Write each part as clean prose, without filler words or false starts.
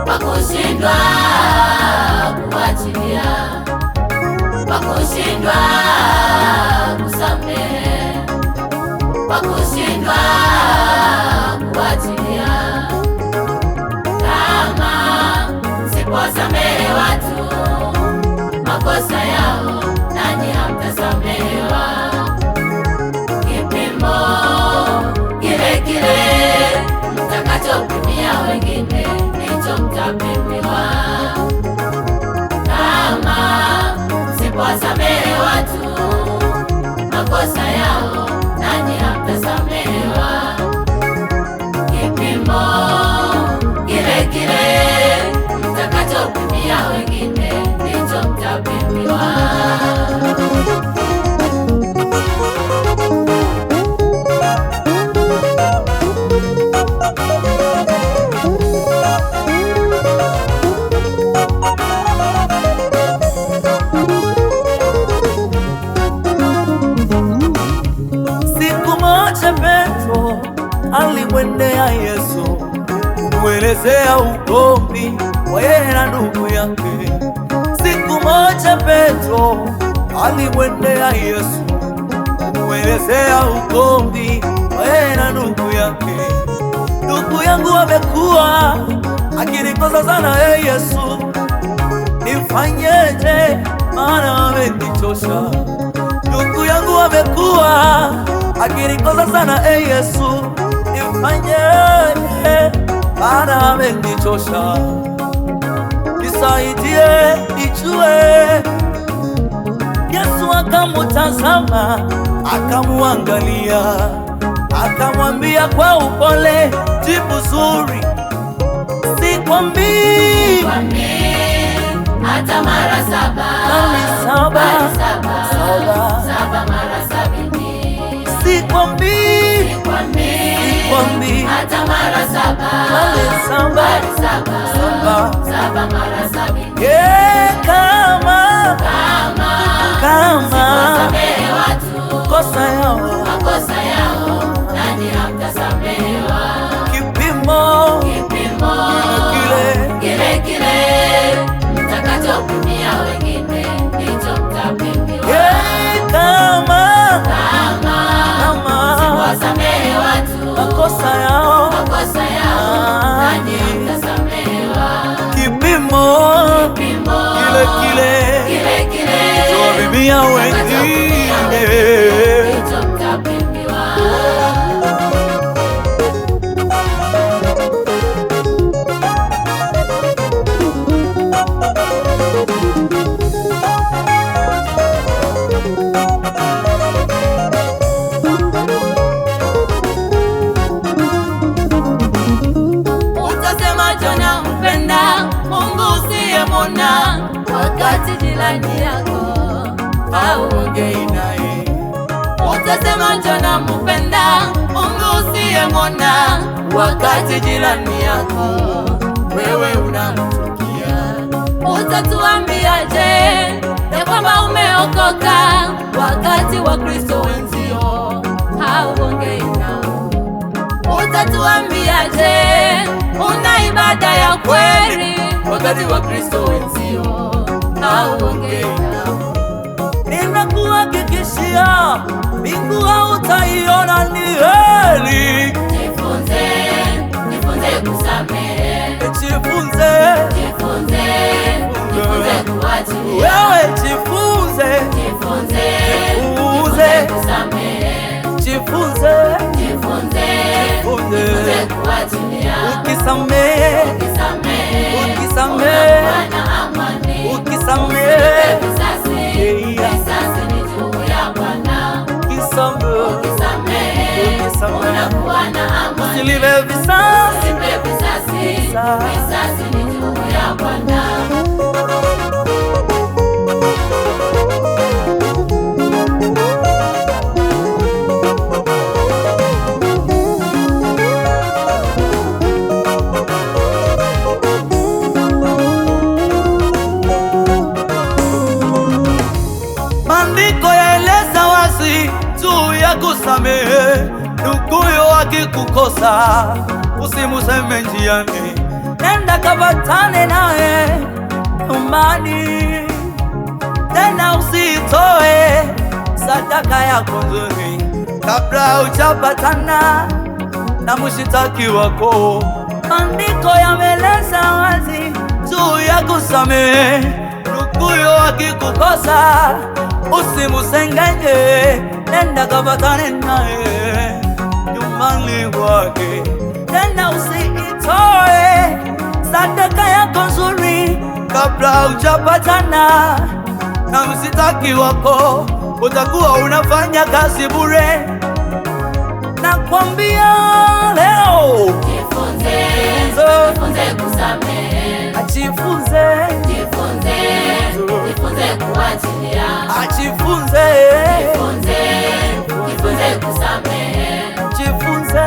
Pakushindwa kuachilia, pakushindwa kusamehe, pakushindwa kuachilia. Kama msiposamehe watu makosa yao, nanyi hamtasamehewa. Kipimo kile kile mtakachopimia wengine ndicho mtapimiwa. Kama msipowasamehe watu makosa yao, nanyi hamtasamehewa. Kipimo kile kile mtakachopimia wengine ndicho mtapimiwa. Petro alimwendea Yesu kumwelezea ugomvi wa yeye na ndugu yake. Siku moja Petro alimwendea Yesu kumwelezea ugomvi wa yeye na ndugu yake. Ndugu yangu amekuwa akinikosa sana, Yesu nifanyeje? Maana amenichosha. Ndugu yangu amekuwa akinikosa sana, Yesu nifanyeje? Maana amenichosha. Nisaidie nijue. Yesu akamutazama, akamuangalia, akamwambia kwa upole, jibu zuri, sikwambii hata mara saba, saba mara sabini. Sikwambii hata mara saba, saba mara sabini. Kama msiposamehe watu makosa yao, nanyi hamtasamehewa. Kipimo kile kile mtakachopimia wengine ndicho mtapimiwa. Kama msipowasamehe watu makosa yao, nanyi hamtasamehewa. Kipimo kile tuwapimia wengine ndicho mtapimiwa. Wakati jirani yako hauongei naye, utasema njona mpenda Mungu usiyemwona. Wakati jirani yako wewe unamchukia, utatuambiaje ya kwamba umeokoka? Wakati wa Kristo wenzio hauongei nao, utatuambiaje una ibada ya kweli? Wakati wa Kristo wenzio hauongei nao. Ninakuhakikishia mbingu hautaiona, ni heri. Jifunze kusamehe, Jifunze kuachilia. Wewe jifunze kusamehe, jifunze kuachilia. Ukisamehe unafanya amani. akikukosa usimuseme njiani, nenda kapatane naye nyumbani. Tena usitoe sadaka yako nzuri kabla hujapatana na mshitaki wako. Maandiko yameeleza wazi juu ya kusamehe. Nduguyo akikukosa usimusengenge, nenda kapatane naye nyumbani kwake. Tena usiitoe sadaka yako nzuri kabla hujapatana na msitaki wako, utakuwa unafanya kazi bure. Nakwambia leo Jifunze kusamehe. ajifunze, Jifunze kuachilia. ajifunze, Jifunze kusamehe. jifunze.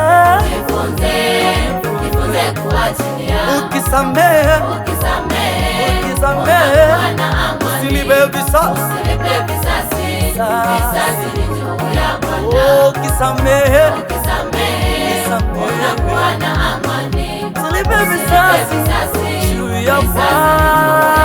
Jifunze kuachilia. Ukisamehe, ukisamehe, usilipe visasi. Visasi ni juu ya Bwana. Ukisamehe, Unakuwa na amani. usilipe visasi juu ya Bwana.